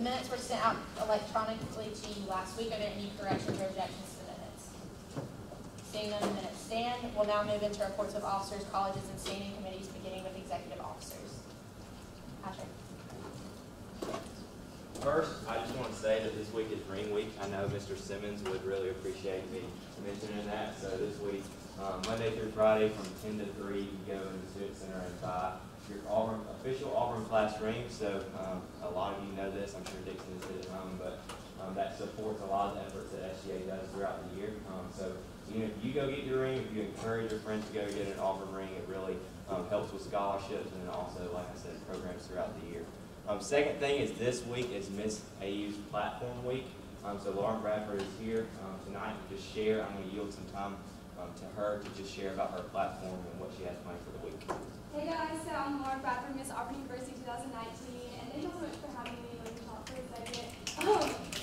The minutes were sent out electronically to you last week. Are there any corrections or objections to the minutes? Seeing none, the minutes stand. We'll now move into reports of officers, colleges, and standing committees, beginning with executive officers. Patrick. First, I just want to say that this week is Ring Week. I know Mr. Simmons would really appreciate me mentioning that. So this week, Monday through Friday from 10 to 3, you go into the Student Center and buy your official Auburn class ring. So a lot of you know this. I'm sure Dixon has hit it home, but that supports a lot of the efforts that SGA does throughout the year. So even if you go get your ring, if you encourage your friends to go get an Auburn ring, it really helps with scholarships and then also, like I said, programs throughout the year. Second thing is this week is Miss AU's Platform Week. So Lauren Bradford is here tonight to just share. I'm going to yield some time to her to just share about her platform and what she has planned for the week. Hey guys, so I'm Lauren Bradford, Miss Auburn University 2019, and thank you so much for having me on the talk for a second.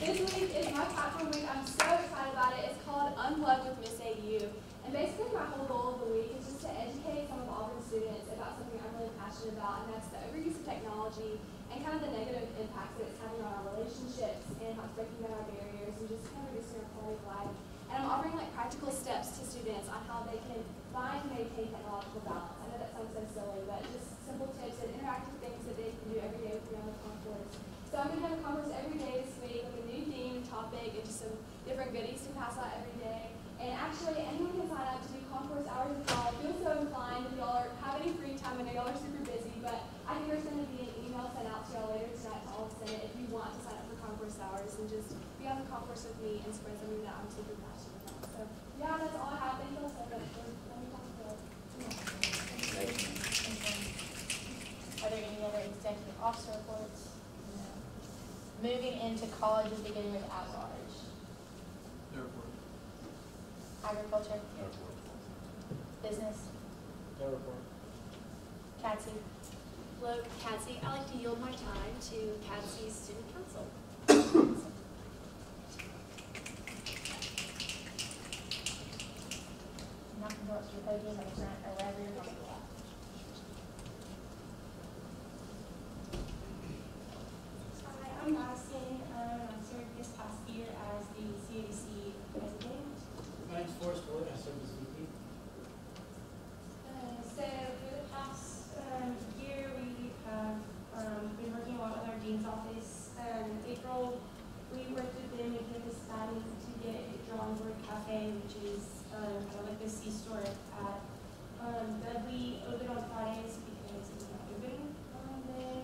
This week is my platform week. I'm so excited about it. It's called Unplug with Miss AU. And basically my whole goal of the week is just to educate some of Auburn students about something I'm really passionate about, and that's the overuse of technology and kind of the negative impacts that it's having on our relationships and how it's breaking down our barriers and just kind of reducing our quality of life. And I'm offering like practical steps to students on how they can find and maintain technological balance. I know that sounds so silly, but just simple tips and interactive things that they can do every day with me on the concourse. So I'm going to have a concourse every day this week with a new theme, topic, and just some different goodies to pass out every day. And actually, anyone can sign up to do concourse hours as well. Feel so inclined if y'all have any free time. I know y'all are super busy, but I think there's going to be an email sent out to y'all later tonight to all send it if you want to sign up for concourse hours and just be on the concourse with me and spread something that I'm super passionate about. So yeah, that's all I have. Thank you all so much for letting me talk to you. Are there any other executive officer reports? No. Moving into colleges, beginning with at large. No report. Agriculture. No report. Business. No report. CATSI. Hello, CATSI. I like to yield my time to CATSI's Student Council. I'm not going to go up to your podium or front or wherever you're comfortable at. Hi, I'm Madison. I served this past year as the CAC president. My name's Forrest Wood. I serve as VP. So for the past year, we have been working a lot with our dean's office. April, we worked with them in campus planning to get a drawing board cafe, which is kind of like the C-store at Dudley, open on Fridays because it's not open on then.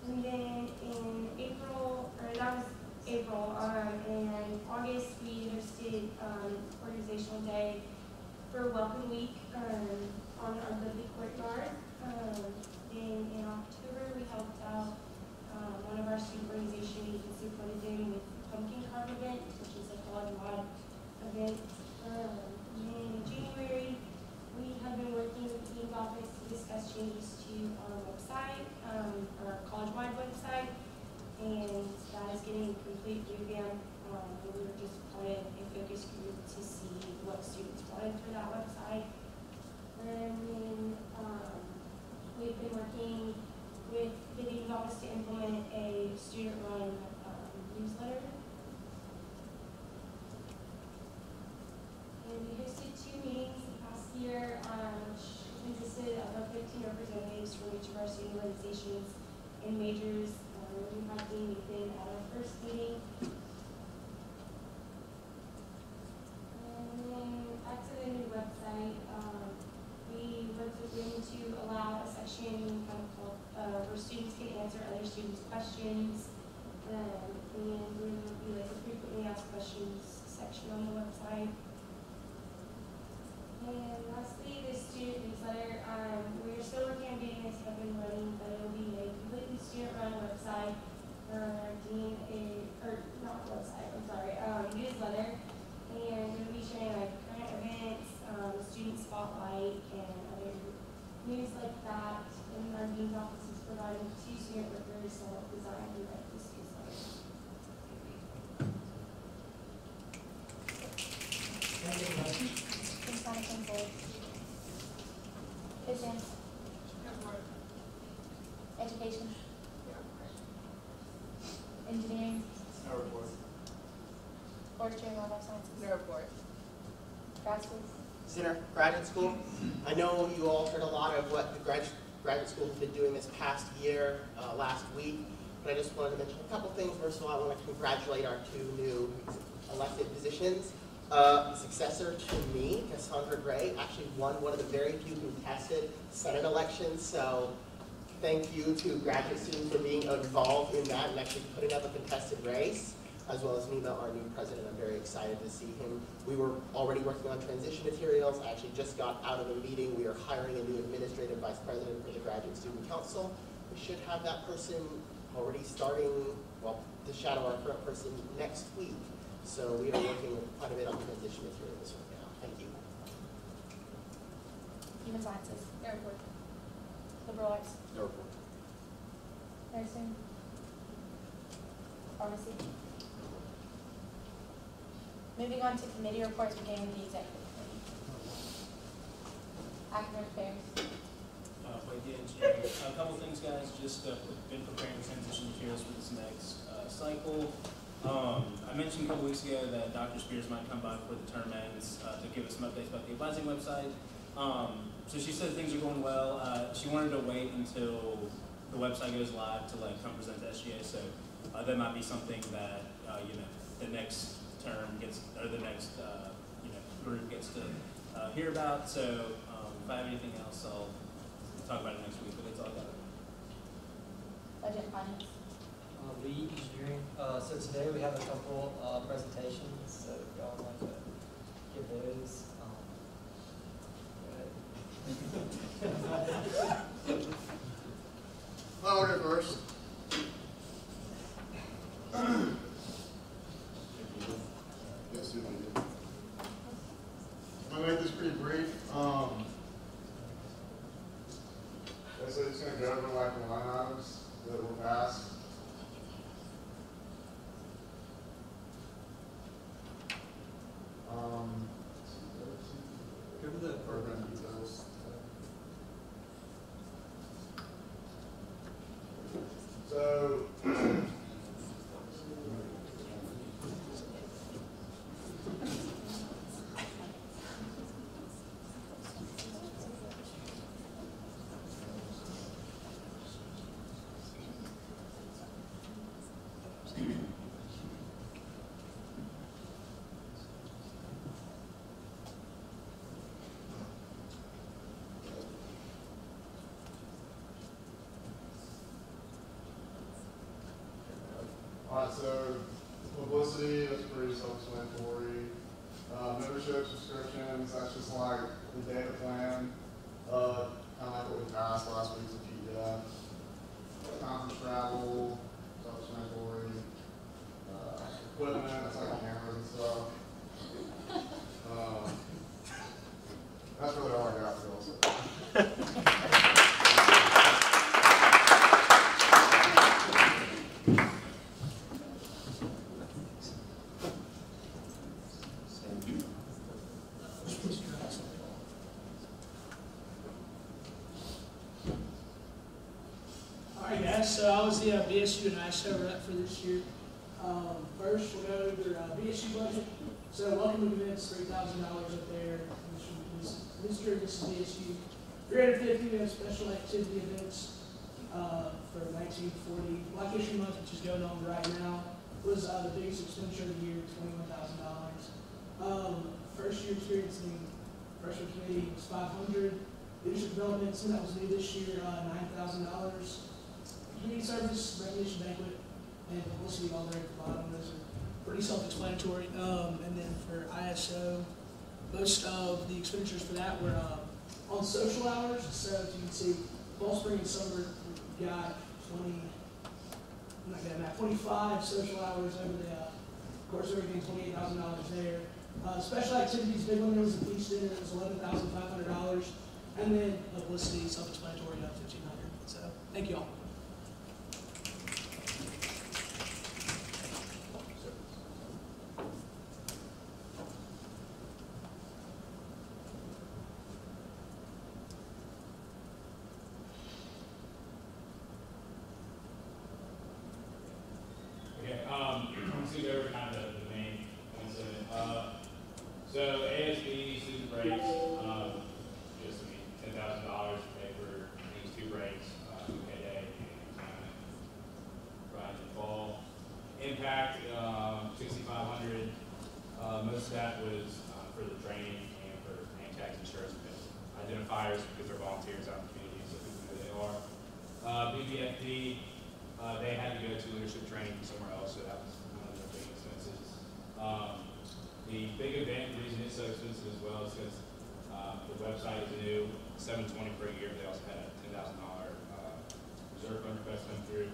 And then in April, or that was April, and August we hosted organizational day for Welcome Week on our Dudley courtyard. Then in October we helped out one of our student organization agency supported them with the pumpkin carve event, which is a college-wide event. In January we have been working with the dean's office to discuss changes to our website, our college-wide website, and that is getting a complete revamp. We were just part of a focus group to see what students wanted for that website. And then we've been working with the dean's office to implement a student-run newsletter. students questions. And we're going to be like a frequently asked questions section on the website. And lastly, the student newsletter. We're still working on getting this up and running, but it'll be a completely student-run website. Our dean is, or not website, I'm sorry, newsletter. And we'll be sharing like current events, student spotlight, and other news like that. And our dean's office is providing 2 student workers to help design and write this newsletter. Consent board. Vision. Education. Engineering. No report. Forestry and wildlife sciences. No report. Grad schools. Center Graduate School. I know you all heard a lot of what the graduate school has been doing this past year, last week, but I just wanted to mention a couple things. First of all, I want to congratulate our 2 new elected positions. The successor to me, Cassandra Gray, actually won one of the very few contested Senate elections, so thank you to graduate students for being involved in that and actually putting up a contested race, as well as Nima, our new president. I'm very excited to see him. We were already working on transition materials. I actually just got out of a meeting. We are hiring a new administrative vice president for the Graduate Student Council. We should have that person already starting, well, to shadow our current person next week. So we are working quite a bit on transition materials right now. Thank you. Human sciences. No report. Liberal arts. No report. Nursing. Pharmacy. Moving on to committee reports, beginning with the executive committee. Academic affairs. Like the engineering. A couple things, guys. Just been preparing transition materials for this next cycle. I mentioned a couple weeks ago that Dr. Spears might come by before the term ends to give us some updates about the advising website. So she said things are going well. She wanted to wait until the website goes live to come present to SGA. So that might be something that the next term gets, or the next group gets to hear about. So if I have anything else, I'll talk about it next week. But it's all got it. Budget and finance. Lead engineering. So today we have a couple presentations, so if y'all would like to give those. I'll go first. Yes, you did. I'll make this pretty brief. So it's going to go over the line items that will pass. Go to the program details. So, so publicity, that's pretty self-explanatory. Membership subscriptions, that's just like the data plan, kind of like what we passed last week's PDF. Conference travel, self-explanatory. Equipment, that's like cameras and stuff. That's really all I got for y'all. So I was the BSU and ISO rep for this year. First, we'll go over BSU budget. So welcome events, $3,000 up there. This year, this is BSU. 350, we have special activity events for 1940. Black History Month, which is going on right now, was the biggest expenditure of the year, $21,000. First year experiencing freshman committee was $500. Leadership development, that was new this year, $9,000. community service, recognition banquet, and publicity all there at the bottom. Those are pretty self-explanatory. And then for ISO, most of the expenditures for that were on social hours. So as you can see, fall, spring, and summer, we got 25 social hours over the course of everything, $28,000 there. Special activities, big one, there was a beach dinner, it was $11,500. And then publicity, self-explanatory, $1,500. So, thank you all. Okay, I'm just gonna go over kind of the main points of it. So ASB student breaks, just $10,000 to pay for these 2 breaks, UK Day and Friday and fall. Impact, 6,500. Most of that was for the training and for name tags, insurance, identifiers because they're volunteers out in the community, so people know who they are. BBFD. They had to go to leadership training from somewhere else, so that was one of their big expenses. The big event, the reason it's so expensive as well is because the website is new, $720 per year. They also had a $10,000 reserve fund request come through,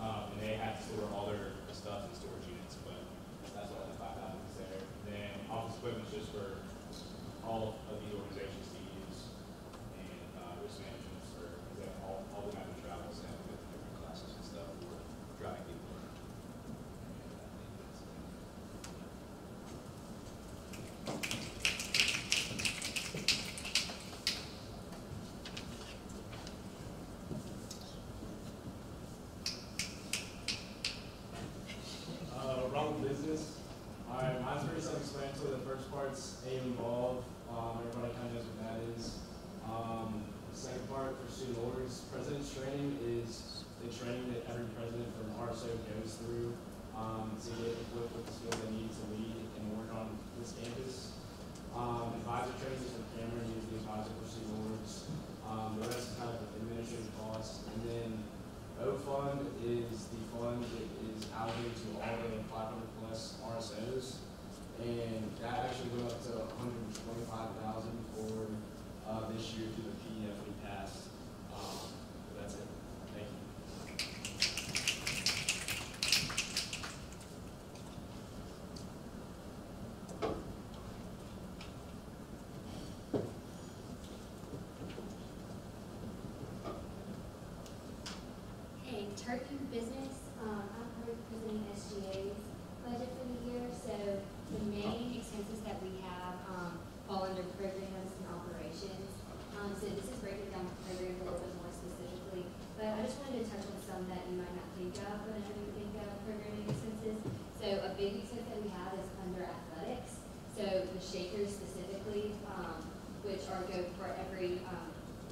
and they had to store all their stuff in storage units, but that's why the $5,000 is there. And then office equipment is just for all of these organizations to use, and risk management for all the matter travels and different classes and stuff for driving people. Wrong business. Alright, mine's pretty self-explanatory. The first part's aim involved. Everybody kind of knows what that is. The second part for student orders, president's training is the training that every president from RSO goes through to get equipped with the skills they need to lead and work on this campus. Advisor training is for Cameron, he's the advisor for student orders. The rest is kind of administrative costs. And then O-Fund is the fund that is allocated to all the 500 plus RSOs. And that actually went up to $125,000 for this year through the PDF we passed. But that's it. Thank you. Hey, Turkey Business, I'm representing SGA's budget for the year. So the main expenses that we have fall under programs and operations. So this is breaking down the programs a little bit more specifically. But I just wanted to touch on some that you might not think of whenever you think of programming expenses. So a big expense that we have is under athletics. So the shakers specifically, which are go for every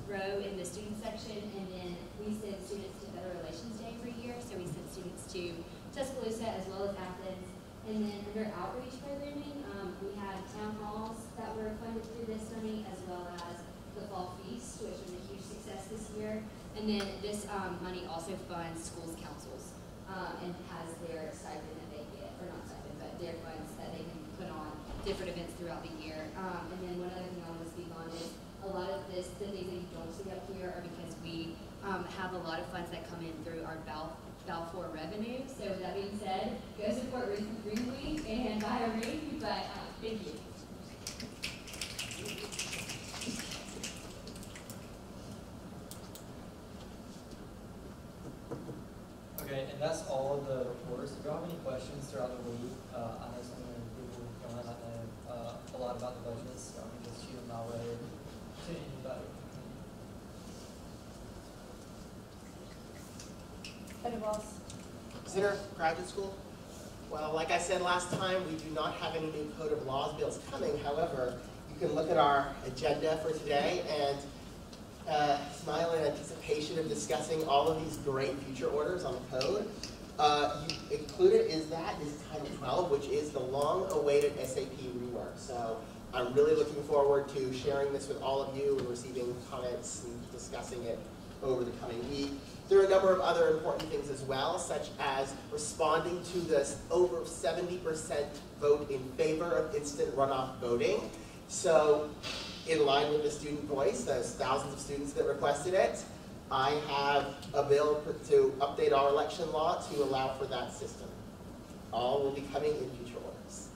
row in the student section, and then we send students to Better Relations Day every year, so we send students to Tuscaloosa as well as Athens. And then under outreach programming, we had town halls that were funded through this money, as well as the Fall Feast, which was a huge success this year. And then this money also funds schools councils and has their stipend that they get, or not stipend, but their funds that they can put on different events throughout the year. And then one other thing I want to speak on is a lot of this, the things that you don't see up here are because we have a lot of funds that come in through our Balfour revenue. So with that being said, go support Ring Week and buy a ring, but thank you. Okay, and that's all of the reports. If you have any questions throughout the week, I know some of people might not know a lot about the budgets, so I can just shoot them my way to anybody. Head Walls. Consider graduate school. Well, like I said last time, we do not have any new code of laws bills coming. However, you can look at our agenda for today and smile in anticipation of discussing all of these great future orders on the code. Included is Title 12, which is the long-awaited SAP rework. So I'm really looking forward to sharing this with all of you and receiving comments and discussing it over the coming week. There are a number of other important things as well, such as responding to this over 70% vote in favor of instant runoff voting. So in line with the student voice, there's thousands of students that requested it. I have a bill to update our election law to allow for that system. All will be coming in future orders.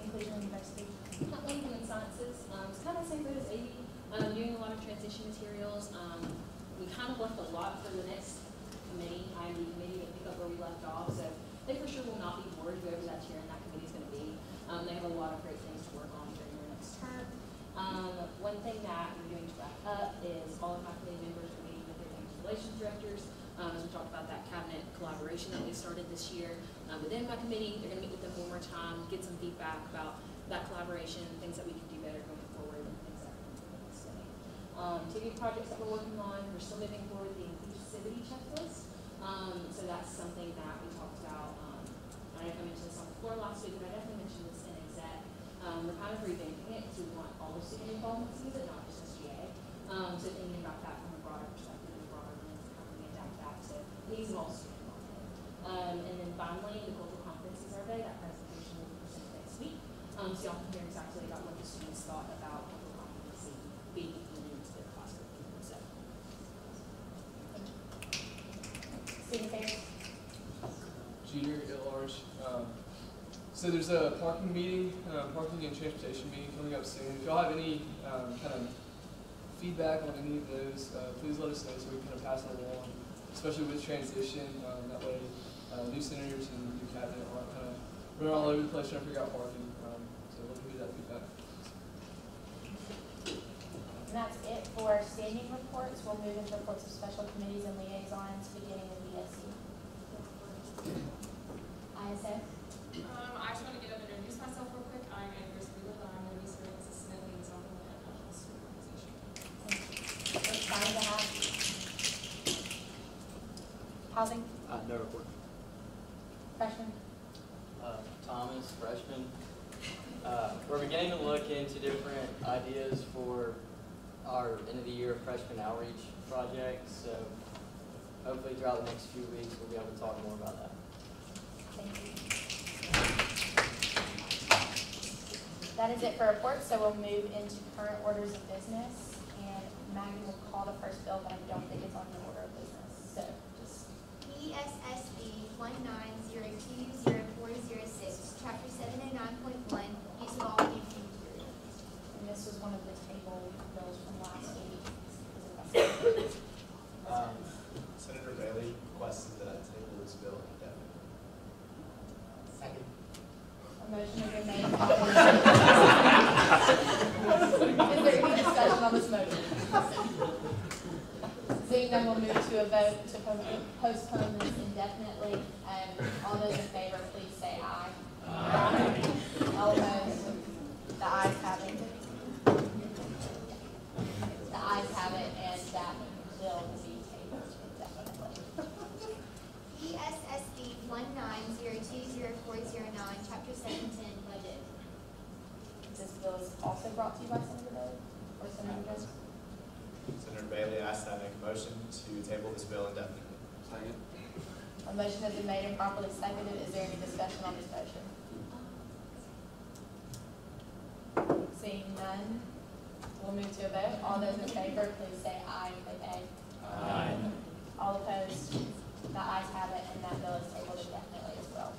Inclusion and diversity. Not only human sciences, it's kind of the same boat as AV. Doing a lot of transition materials. We kind of left a lot for the next committee, IMD committee, to pick up where we left off. So they for sure will not be bored, whoever that chair in that committee is going to be. They have a lot of great things to work on during their next term. One thing that we're doing to wrap up is all of my committee members are meeting with their community relations directors. As we talked about that cabinet collaboration that we started this year within my committee, they're going to meet with them one more time, get some feedback about that collaboration, things that we can do better going forward, and things that we're doing this day. TV projects that we're working on, we're still moving forward with the inclusivity checklist. So that's something that we talked about. I don't know if I mentioned this on the floor last week, but I definitely mentioned this in exec. We're kind of revamping it because we want all the student involvement to use it, not just SGA. So thinking about that from a broader perspective, a broader lens, how can we adapt that to needs of all student involvement. And then finally, the cultural competency survey, that presentation will be presented next week. So y'all can hear exactly about what the students thought about cultural competency being included into their classroom. So. Student affairs. Junior at large. So there's a parking meeting, parking and transportation meeting coming up soon. If y'all have any kind of feedback on any of those, please let us know so we can kind of pass it along, especially with transition. That way, new senators and new cabinet aren't kind of running all over the place trying to figure out parking. So let me hear that feedback. And that's it for standing reports. We'll move into reports of special committees and liaisons, beginning with BSC. ISO. I just want to get up and introduce myself real quick. I'm Andrew Spieler. I'm going to be serving as assistant liaison for the National Student Organization. Excited to have. Housing. No report. Freshman. Thomas, freshman. We're beginning to look into different ideas for our end of the year freshman outreach project. So hopefully throughout the next few weeks we'll be able to talk more about that. Thank you. That is it for reports, so we'll move into current orders of business. And Maggie will call the first bill, but I don't think it's on the order of business. So just PSSB 19020406, Chapter 709.1, use of all campaign materials. And this was one of the table bills from last week. Senator Bailey requested that I table this bill indefinitely. Second. A motion has been made. Is there any discussion on this motion? Seeing none, we'll move to a vote to postpone this indefinitely. All those in favor, please say aye. Aye. All opposed? The ayes have it. The ayes have it, and that bill will be tabled indefinitely. PSSB 19020409, Chapter 710, budget. This bill is also brought to you by Senator Bailey or Senator Jones. Senator Bailey asked that I make a motion to table this bill indefinitely. Second. A motion has been made and properly seconded. Is there any discussion on this motion? Seeing none, we'll move to a vote. All those in favor, please say aye. Aye. Aye. All opposed? The ayes have it, and that bill is tabled indefinitely as well.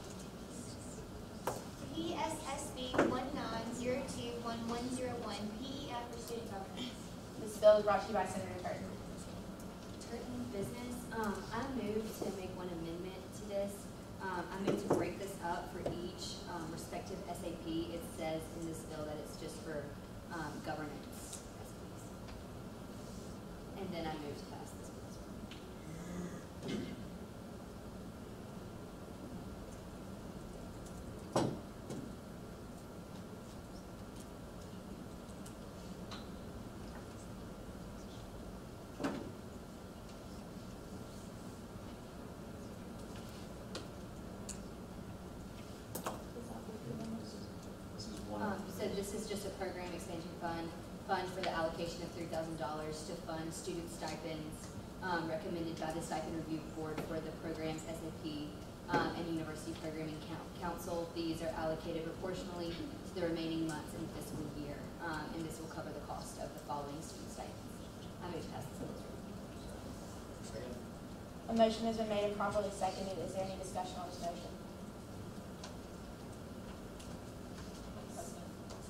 PSSB 19021101, PEF for student governance. This bill is brought to you by Senator Turton. Turton Business, I moved to make one amendment to this. I moved to break this up for each respective SAP. It says in this bill that it's just for governance SAPs. And then I moved to pass this bill as well. This is one. So this is just a program expansion fund. fund for the allocation of $3,000 to fund student stipends recommended by the Stipend Review Board for the program's SAP and University Programming Council. These are allocated proportionally to the remaining months in the fiscal year, and this will cover the cost of the following student stipends. I move to pass this bill as written. A motion has been made and properly seconded. Is there any discussion on this motion?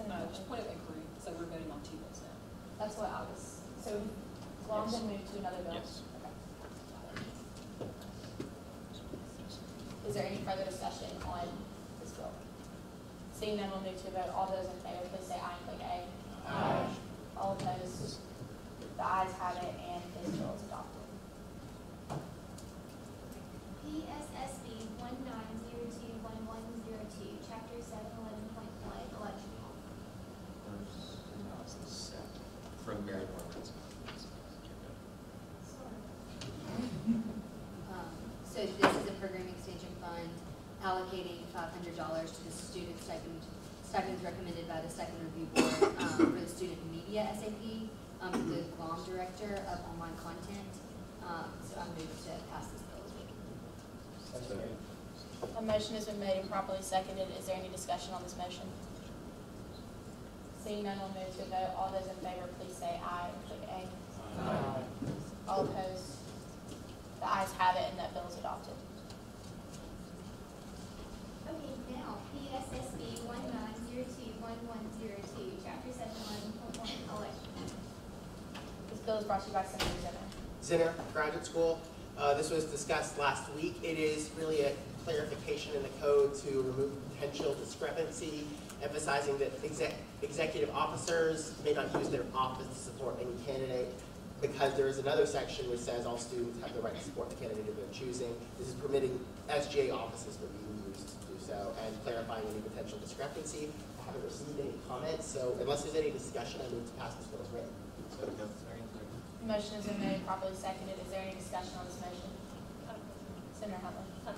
No, just point of inquiry, so we're voting on two bills now. That's what I was, so Long will move to another bill? Yes. Okay. Is there any further discussion on this bill? Seeing none, we'll move to a vote. All those in favor, please say aye and click A. Aye. All opposed? The ayes have it, and this bill is adopted. PSSB 19021102, Chapter 711.1, election law. From Mary Margaret's. So this is a program extension fund allocating $500 to the student stipends recommended by the Stipend Review Board for the student media SAP, the GLOM director of online content. So I'm moving to pass this bill as written. A motion has been made and properly seconded. Is there any discussion on this motion? Seeing none, we'll move to a vote. All those in favor, please say aye and click A. Aye. All opposed? The ayes have it, and that bill is adopted. Okay, now, PSSB 19021102, Chapter 711.1, election. This bill is brought to you by Senator Zimmer. Zinner Graduate School. This was discussed last week. It is really a clarification in the code to remove potential discrepancy, emphasizing that executive officers may not use their office to support any candidate, because there is another section which says all students have the right to support the candidate of their choosing. This is permitting SGA offices from being used to do so and clarifying any potential discrepancy. I haven't received any comments, so unless there's any discussion, I move to pass this bill as written. Motion has been made and properly seconded. Is there any discussion on this motion? Senator Huntley. I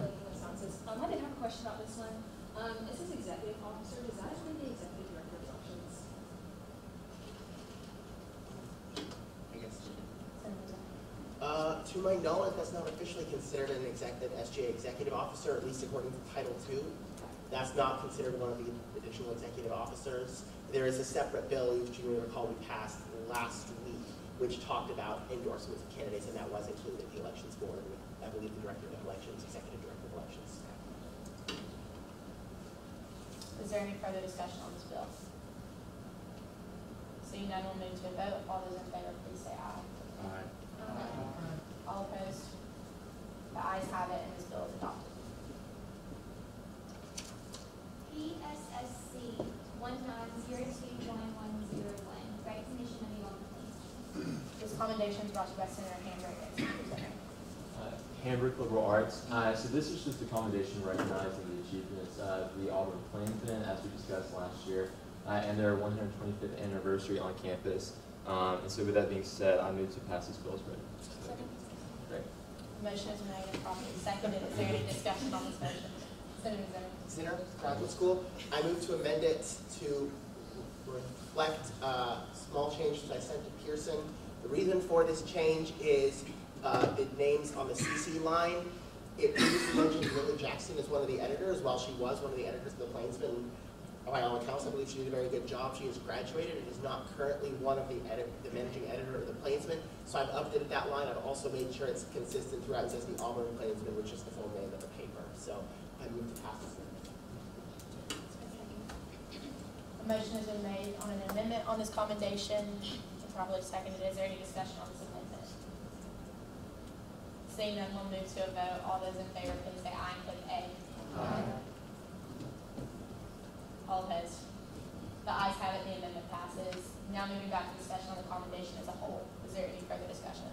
did have a question about this one. It says executive officer. Does that include the executive director of elections? I guess. Senator Zimmer. To my knowledge, that's not officially considered an SGA executive officer, at least according to Title II. That's not considered one of the additional executive officers. There is a separate bill, which you may recall we passed last week, which talked about endorsements of candidates, and that was included in the elections board. I believe the director of elections, executive director of elections. Is there any further discussion on this bill? Seeing none, we'll move to a vote. All those in favor, please say aye. Aye. All opposed? The ayes have it, and this bill is adopted. PSSC 19021101, recognition of the Olympic Games. This commendation is brought to you by Senator Hambrick. Hambrick Liberal Arts. So this is just a commendation recognizing the achievements of the Auburn Plainsmen, as we discussed last year, and their 125th anniversary on campus. And so with that being said, I move to pass this bill as written. Second. Great. Motion is made and properly seconded. Is there any discussion on this motion? Senator Zimmer. Zinner Graduate School. I move to amend it to reflect small changes I sent to Pearson. The reason for this change is the names on the CC line. It previously mentioned Lily Jackson as one of the editors. While she was one of the editors of the Plainsman, by all accounts, I believe she did a very good job. She has graduated and is not currently one of the managing editor of the Plainsman. So I've updated that line. I've also made sure it's consistent throughout. It says the Auburn Plainsman, which is the full name of the paper. So I move to pass this. A motion has been made on an amendment on this commendation and properly seconded. Is there any discussion on this amendment? Seeing none, we'll move to a vote. All those in favor, please say aye and click A. Aye. All opposed? The ayes have it, the amendment passes. Now moving back to discussion on the commendation as a whole. Is there any further discussion?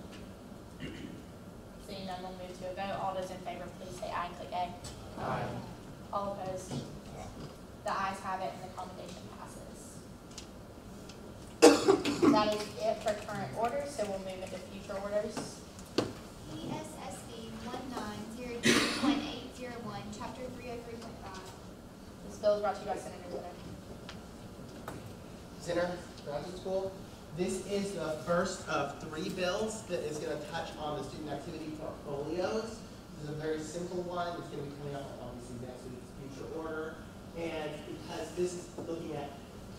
Seeing none, we'll move to a vote. All those in favor, please say aye and click A. Aye. All opposed? The ayes have it, and the commendation passes. That is it for current orders, so we'll move into future orders. PSSB 19021801, Chapter 303.5. This bill is brought to you by Senator Zimmer. Zinner Graduate School. This is the first of 3 bills that is going to touch on the student activity portfolios. This is a very simple one. It's going to be coming up obviously next week's future order. And because this is looking at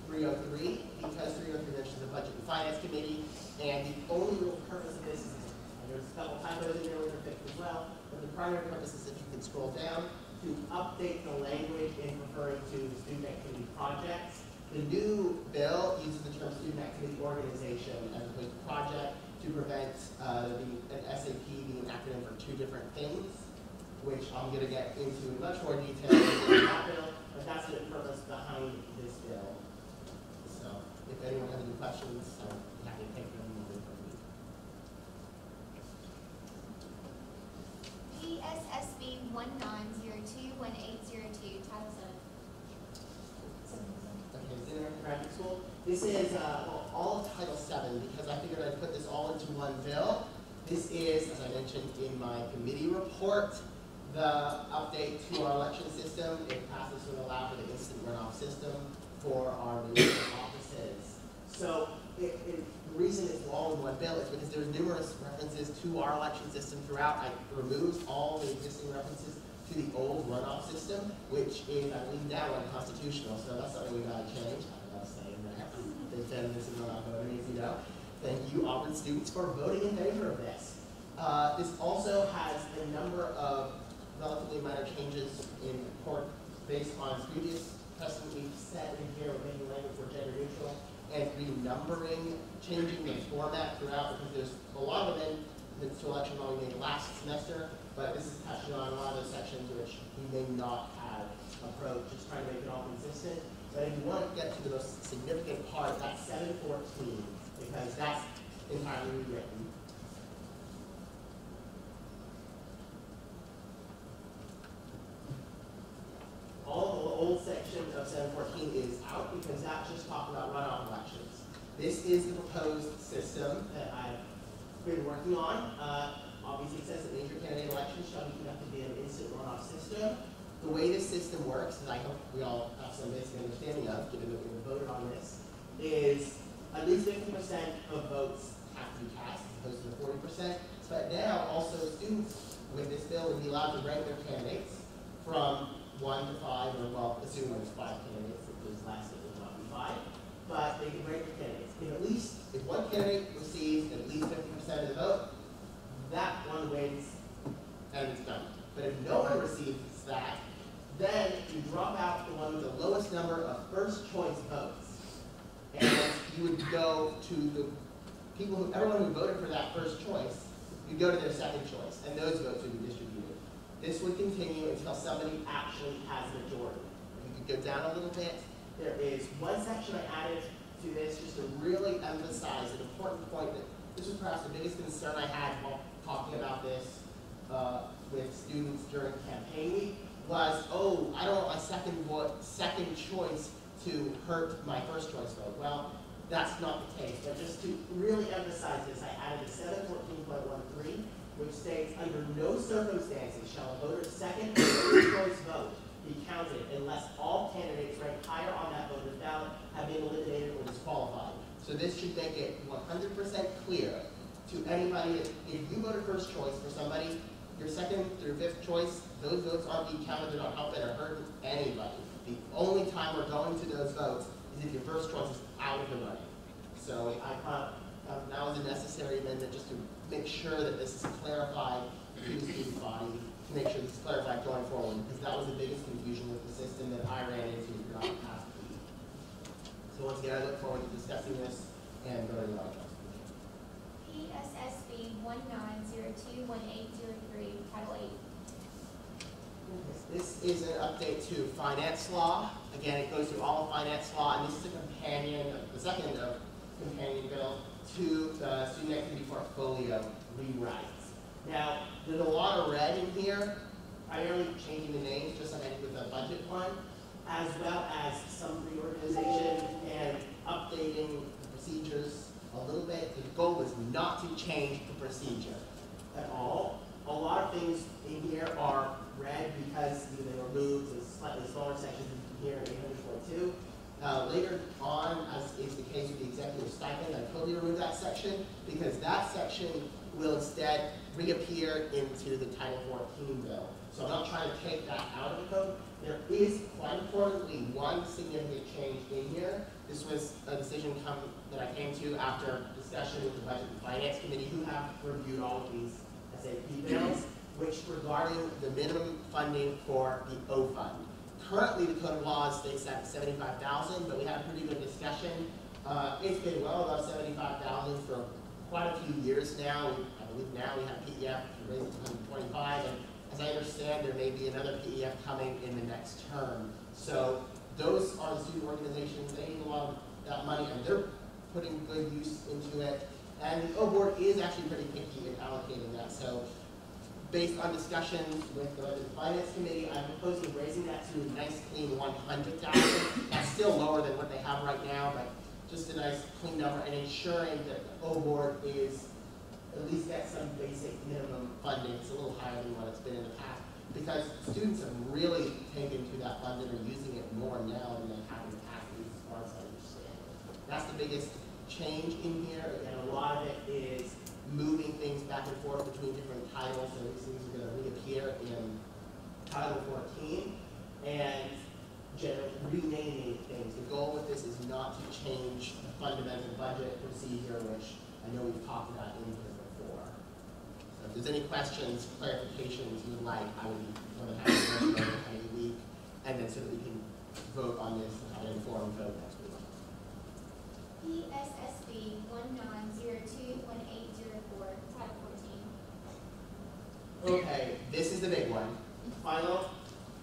303, because 303 mentions the Budget and Finance Committee, and the only real purpose of this is, there's a couple typos in there which are fixed as well, but the primary purpose is, if you can scroll down, to update the language in referring to student activity projects. The new bill uses the term student activity organization as opposed to project to prevent an SAP being an acronym for 2 different things, which I'm going to get into in much more detail in that bill, but that's the purpose behind this bill. So if anyone has any questions, I'm happy to take them. PSSB 19021802, Title 7. Okay, it's in graduate school. This is all of Title 7 because I figured I'd put this all into one bill. This is, as I mentioned in my committee report, the update to our election system. It passes would allow for the instant runoff system for our municipal offices. So the reason it's all in one bill is because there's numerous references to our election system throughout. I removed all the existing references to the old runoff system, which is, I believe, now unconstitutional. So that's something we got to change. I don't know saying that. They said this is runoff voting, as you know. Thank you, Auburn students, for voting in favor of this. This also has a number of relatively minor changes in court based on previous precedent we've set in here with making language more gender neutral and renumbering, changing the format throughout, because there's a lot of amendments to election law we made last semester, but this is touching on a lot of those sections which we may not have approached, just trying to make it all consistent. But if you want to get to the most significant part, that's 714, because that's entirely rewritten. All the old section of 714 is out because that just talked about runoff elections. This is the proposed system that I've been working on. Obviously, it says that major candidate elections shall be conducted via an instant runoff system. The way this system works, and I hope we all have some basic understanding of, given that we voted on this, is at least 50% of votes have to be cast, as opposed to the 40%. But now, also, students with this bill would be allowed to rank their candidates from 1 to 5, or well, assuming there's 5 candidates, if there's less, it would not be 5. But they can rank their candidates. If one candidate receives at least 50% of the vote, that one wins, and it's done. But if no one receives that, then you drop out the one with the lowest number of first choice votes. And you would go to the people who, everyone who voted for that first choice, you go to their second choice, and those votes would be distributed. This would continue until somebody actually has a majority. If you could go down a little bit, there is one section I added to this just to really emphasize an important point that this was perhaps the biggest concern I had while talking about this with students during campaign week was, oh, I don't want my second choice to hurt my first choice vote. Well, that's not the case. But just to really emphasize this, I added a 714.13, which states, under no circumstances shall a voter's second or third choice vote be counted unless all candidates ranked higher on that voter's ballot have been eliminated or disqualified. So this should make it 100% clear to anybody that if you voted first choice for somebody, your second through fifth choice, those votes aren't being counted, they're not helping or hurting anybody. The only time we're going to those votes is if your first choice is out of the running. So I thought that was a necessary amendment just to make sure that this is clarified to the student body, to make sure this is clarified going forward, because that was the biggest confusion with the system that I ran into throughout the past week. So once again, I look forward to discussing this and voting on it. PSSB 19021803, Title 8. This is an update to finance law. Again, it goes through all of finance law, and this is a companion, the second companion bill to the student activity portfolio rewrites. Now, there's a lot of red in here, primarily changing the names, just like I did with the budget one, as well as some reorganization and updating the procedures a little bit. The goal was not to change the procedure at all. A lot of things in here are red because either they were moved to slightly smaller sections here in 800.2. Later on, as is the case with the executive stipend. I totally removed that section because that section will instead reappear into the Title 14 bill. So I'm not trying to take that out of the code. There is, quite importantly, one significant change in here. This was a decision that I came to after discussion with the Budget and Finance Committee, who have reviewed all of these SAP bills, which regarding the minimum funding for the O fund. Currently, the Code of Laws states at $75,000, but we had a pretty good discussion. It's been well above $75,000 for quite a few years now. I believe now we have PEF to raise it to $125,000, and as I understand, there may be another PEF coming in the next term. So those are the student organizations. They need a lot of that money, and they're putting good use into it. And the O board is actually pretty picky in allocating that. So based on discussions with the Finance Committee, I'm proposing raising that to a nice clean $100,000. That's still lower than what they have right now, but just a nice clean number, and ensuring that the O board is at least get some basic minimum funding. It's a little higher than what it's been in the past, because students have really taken to that fund and are using it more now than they have in the past, at least as far as I understand. That's the biggest change in here, and a lot of it is moving things back and forth between different titles, so these things are going to reappear in Title 14, and renaming things. The goal with this is not to change the fundamental budget procedure, which I know we've talked about in here before. So if there's any questions, clarifications you would like, I would be more than happy to go over any week, and then so that we can vote on this and have an informed vote next week. PSSB 19021804, Title 14. Okay, this is the big one. Final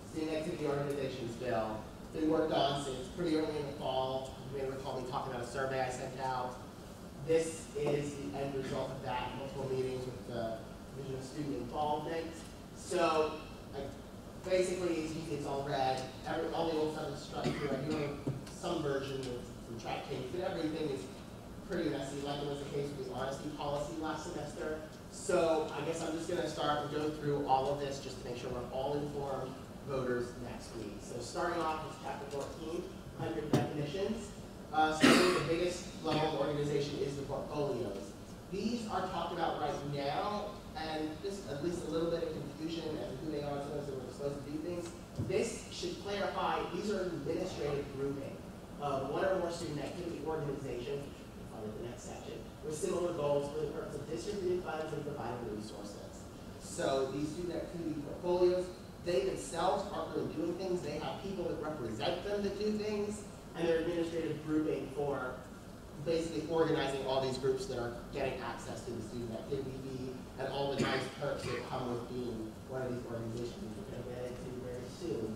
student activity organizations bill. Been worked on since pretty early in the fall. You may recall me talking about a survey I sent out. This is the end result of that, multiple meetings with the Division of Student Involvement. So, basically, it's all red. All the old stuff is struck through. I'm doing some version of some track changes, but everything is pretty messy, like it was the case with the honesty policy last semester. So, I guess I'm just going to start and go through all of this just to make sure we're all informed voters next week. So, starting off with Chapter 14, under definitions. Starting with the biggest level of organization is the portfolios. These are talked about right now, and just at least a little bit of confusion as to who they are, sometimes we're supposed to do things. This should clarify, these are administrative grouping of one or more student activity organizations, on the next section, with similar goals for the purpose of distributing funds and providing resources. So these student activity portfolios, they themselves aren't really doing things. They have people that represent them that do things, and their administrative grouping for basically organizing all these groups that are getting access to the student activity fee and all the nice perks that come with being one of these organizations we're going to get into very soon.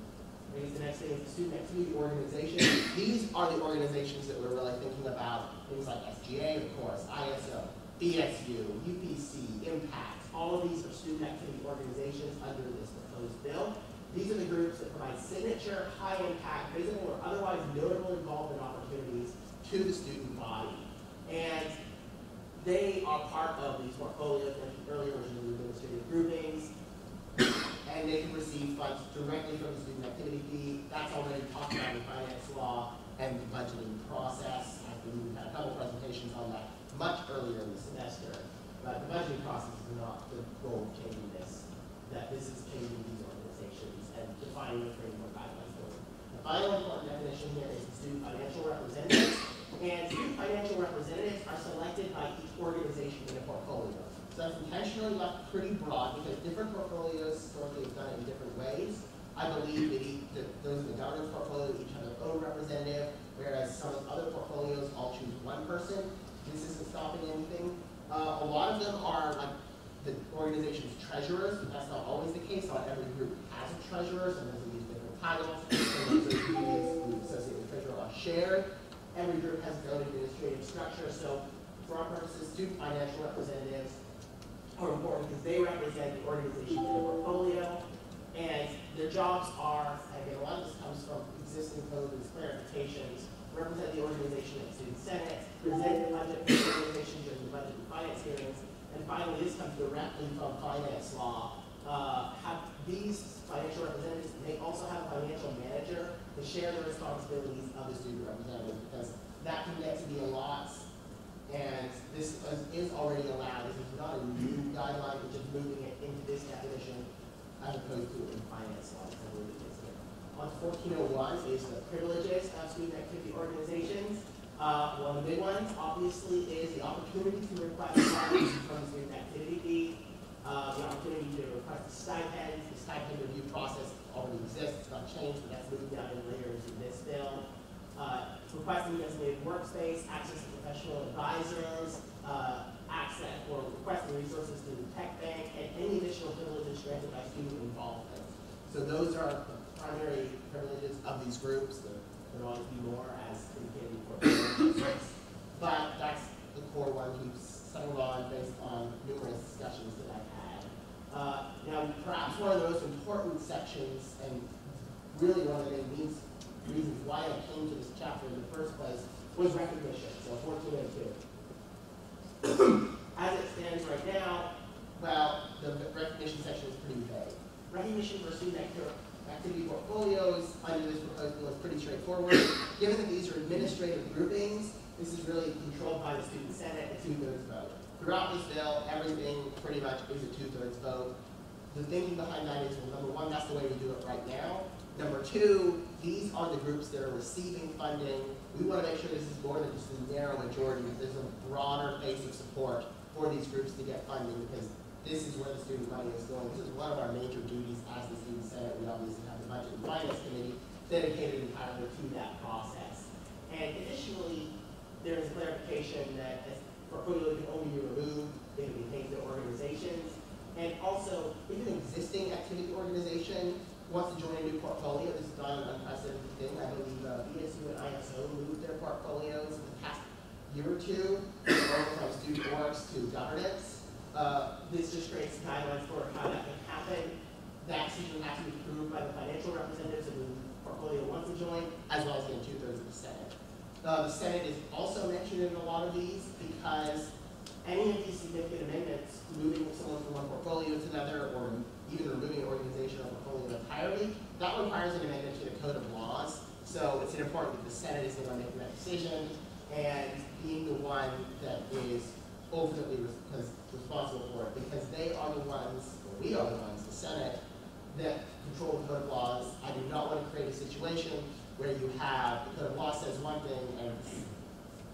I guess the next thing is the student activity organization. These are the organizations that we're really thinking about, things like SGA, of course, ISO, BSU, UPC, Impact. All of these are student activity organizations under this proposed bill. These are the groups that provide signature, high impact, visible, or otherwise notable involvement opportunities to the student body. And they are part of these portfolios mentioned earlier, which are the administrative groupings, and they can receive funds directly from the student activity fee. That's already talked about in finance law and the budgeting process. I believe we had a couple presentations on that much earlier in the semester. But the budgeting process is not the goal of changing this, that this is changing these organizations and defining the framework guidelines for them. The final important definition here is the student financial representatives. And student financial representatives are selected by each organization in a portfolio. So that's intentionally left pretty broad because different portfolios historically have done it in different ways. I believe that those in the governance portfolio each have their own representative, whereas some other portfolios all choose one person. This isn't stopping anything. A lot of them are like the organization's treasurers, but that's not always the case. Not every group has a treasurer, sometimes they use different titles. Sometimes those duties associated with treasurer are shared. Every group has their own administrative structure, so for our purposes, student financial representatives are important because they represent the organization in the portfolio, and their jobs are, again, a lot of this comes from existing code and clarifications, represent the organization at student senate, present the budget for the organization during the budget and finance hearings, and finally, this comes directly from finance law. Have these financial representatives, they also have a financial manager to share the responsibilities of the student representative, because that can get to be a lot 1401 is the privileges of student activity organizations. One of the big ones, obviously, is the opportunity to request funds from student activity fee, the opportunity to request stipends. The stipend review process already exists, it's not changed, but that's moved down in later into this bill. Requesting designated workspace, access to professional advisors, access or requesting resources to the tech bank, and any additional privileges granted by student involvement. So those are the primary privileges of these groups. There could always be more as indicated for but that's the core one we've settled on based on numerous discussions that I've had. Now, perhaps one of the most important sections, and really one of the main reasons why I came to this chapter in the first place, was recognition, so 1402. As it stands right now, well, the recognition section is pretty vague. Recognition for student activity portfolios under this proposed bill is pretty straightforward. Given that these are administrative groupings, this is really controlled by the student senate, a 2/3 vote. Throughout this bill, everything pretty much is a 2/3 vote. The thinking behind that is, well, number one, that's the way we do it right now. Number two, these are the groups that are receiving funding. We want to make sure this is more than just a narrow majority, that there's a broader base of support for these groups to get funding, because this is where the student money is going. This is one of our major duties as the student senate. We obviously have the budget and finance committee dedicated entirely to that process. And additionally, there is clarification that a portfolio can only be removed if it contains no organizations. And also, if an existing activity organization wants to join a new portfolio, this is not an unprecedented thing. I believe BSU and ISO moved their portfolios in the past year or two, from student orgs to governance. This just creates guidelines for how that can happen. That decision has to be approved by the financial representatives of the portfolio wants to join, as well as getting 2/3 of the Senate. The Senate is also mentioned in a lot of these because any of these significant amendments, moving someone from one portfolio to another, or even removing an organization or portfolio entirely, that requires an amendment to the Code of Laws. So it's important that the Senate is the one making that decision, and being the one that is ultimately responsible for it, because they are the ones, or we are the ones, the Senate, that control the Code of Laws. I do not want to create a situation where you have the Code of Law says one thing, and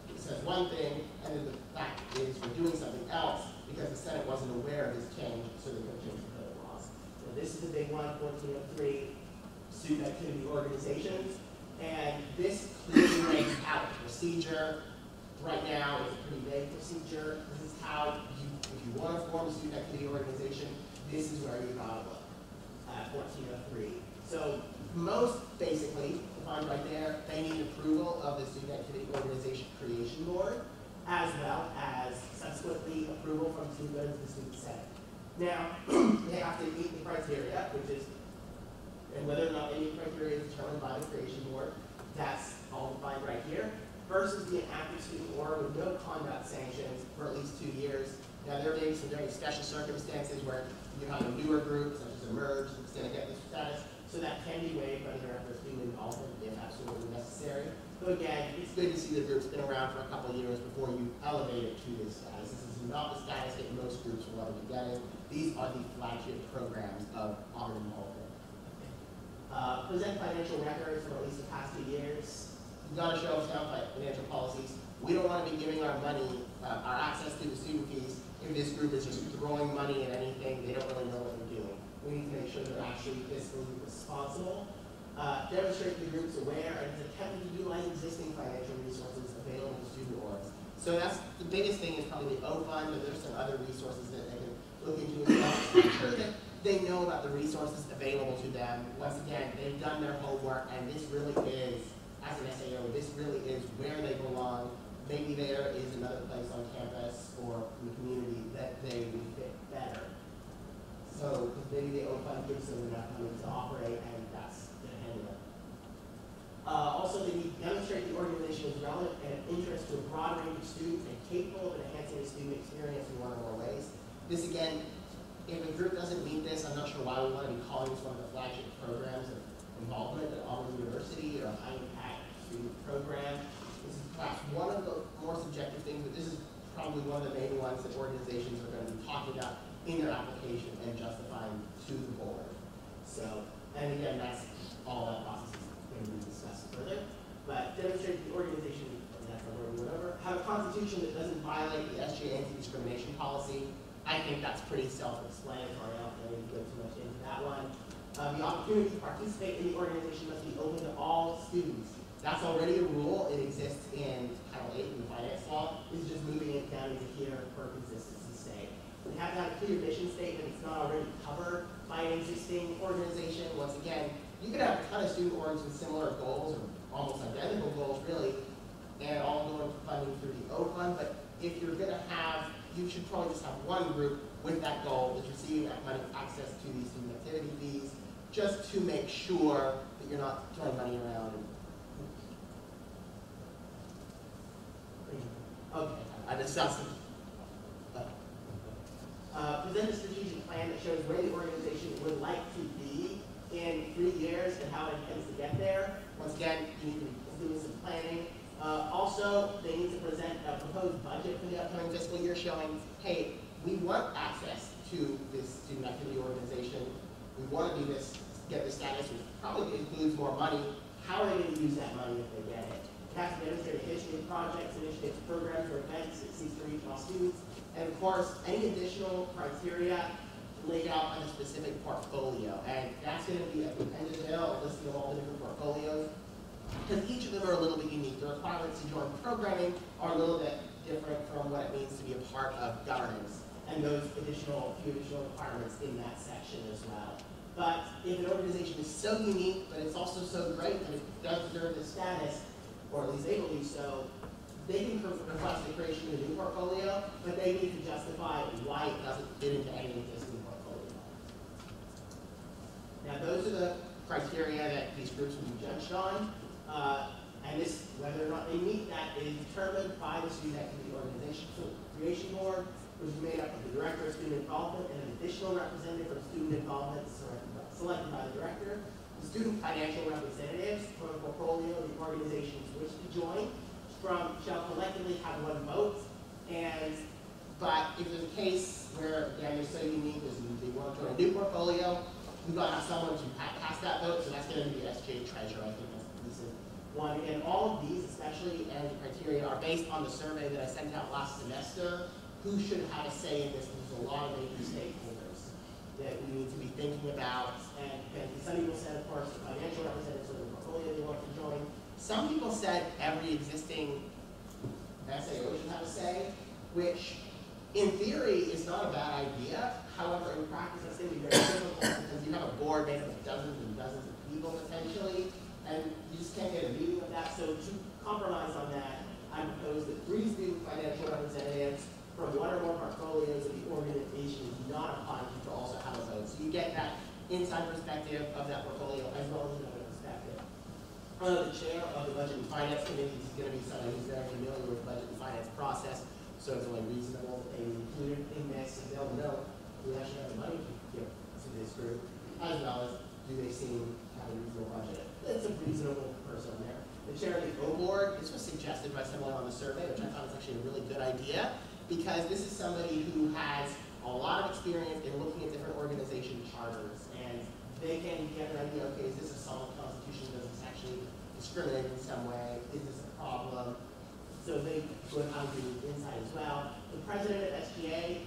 it says one thing, and then the fact is we're doing something else because the Senate wasn't aware of this change, so they're going to change the Code of Laws. So this is a big one, 1403, student activity organizations, and this clearly lays out the procedure. Right now, it's a pretty vague procedure. This is how if you want to form a student activity organization, this is where you gotta look at 1403. So most basically, defined right there, they need approval of the Student Activity Organization Creation Board, as well as subsequently approval from two-thirds of the Student Senate. Now, they have to meet the criteria, which is, and whether or not any criteria is determined by the Creation Board, that's all defined right here. First is be an active student org with no conduct sanctions for at least 2 years. Now, there may be some very special circumstances where you have a newer group, such as a merge, extended get this status, so that can be waived by the director of student involvement if absolutely necessary. So again, it's good to see the group's been around for a couple of years before you elevate it to this status. This is not the status that most groups will ever be getting. These are the flagship programs of Auburn involvement. Present financial records from at least the past 2 years. You've got to show sound financial policies. We don't want to be giving our money, our access to the student fees, if this group is just throwing money at anything, they don't really know what they're doing. We need to make sure they're actually fiscally responsible. Demonstrate the group's aware and is attempting to utilize existing financial resources available to student orgs. So that's the biggest thing is probably the O Fund, but there's some other resources that they can look into as well. Make sure that they know about the resources available to them. Once again, they've done their homework, and this really is, as an SAO, this really is where they belong. Maybe there is another place on campus or in the community that they would fit better. So, because maybe the O Fund gives them enough money to operate, and that's going to handle it. Also, they need to demonstrate the organization is relevant and of interest to a broad range of students and capable of enhancing the student experience in one or more ways. This, again, if a group doesn't meet this, I'm not sure why we want to be calling this one of the flagship programs of involvement at Auburn University or a high-impact student program. This is perhaps one of the more subjective things, but this is probably one of the main ones that organizations are going to be talking about in their application and justifying to the board. So, and again, that's all that process is can be discussed further. But demonstrate the organization, that's a word or whatever, have a constitution that doesn't violate the SGA anti-discrimination policy. I think that's pretty self-explanatory. I don't really go too much into that one. The opportunity to participate in the organization must be open to all students. That's already a rule. It exists in Title 8 in the finance law. It's just moving it down into here for consistency's sake. We have to have a clear mission statement. It's not already covered by an existing organization. Once again, you could have a ton of student orgs with similar goals or almost identical goals, really, and all going for funding through the O Fund. But if you're going to have, you should probably just have one group with that goal that's receiving that money access to these student activity fees, just to make sure that you're not throwing money around. Okay, I discussed it. Present a strategic plan that shows where the organization would like to be in 3 years and how it intends to get there. Once again, you need to be doing some planning. Also, they need to present a proposed budget for the upcoming fiscal year showing, hey, we want access to this student activity organization. We want to do this, get this status, which probably includes more money. How are they going to use that money if they get it? It has to demonstrate a history of projects, initiatives, programs, or events that seeks to reach all students. And of course, any additional criteria laid out on a specific portfolio. And that's going to be at the end of the hill, a listing of all the different portfolios. Because each of them are a little bit unique. The requirements to join programming are a little bit different from what it means to be a part of governance. And those few additional requirements in that section as well. But if an organization is so unique, but it's also so great that it does deserve this status, or at least they believe so, they can request the creation of a new portfolio, but they need to justify why it doesn't fit into any existing portfolio. Now, those are the criteria that these groups will be judged on, and this, whether or not they meet that, is determined by the Student Activity Organization Creation Board, which is made up of the Director of Student Involvement and an additional representative from Student Involvement selected by the Director. The student financial representatives from a portfolio the organizations wish to join shall collectively have one vote. But if there's a case where, again, you're so unique, as they want to join a new portfolio, we've got to have someone to pass that vote, so that's going to be the SGA treasurer. I think that's a decent one. And all of these, especially as criteria, are based on the survey that I sent out last semester. Who should have a say in this? There's a lot of major stakeholders that we need to be thinking about. And some people said, of course, the financial representatives of the portfolio they want to join. Some people said every existing SAO should have a say, which in theory is not a bad idea. However, in practice, that's going to be very difficult because you have a board made up of dozens and dozens of people potentially, and you just can't get a meeting of that. So to compromise on that, I propose that 3 student financial representatives from 1 or more portfolios of the organization is not applying to also have a vote. So you get that inside perspective of that portfolio as well as another perspective. The chair of the Budget and Finance Committee is going to be someone who's very familiar with the budget and finance process, so it's only reasonable that they include in this, and they'll know do they actually have the money to give to this group, as well as do they seem to have a reasonable budget. It's a reasonable person there. The chair of the O Board, this was suggested by someone on the survey, which I thought was actually a really good idea, because this is somebody who has a lot of experience in looking at different organization charters, and they can get an idea, okay, is this a solid constitution? Does this actually discriminate in some way? Is this a problem? So they go out and do insight as well. The president of SGA,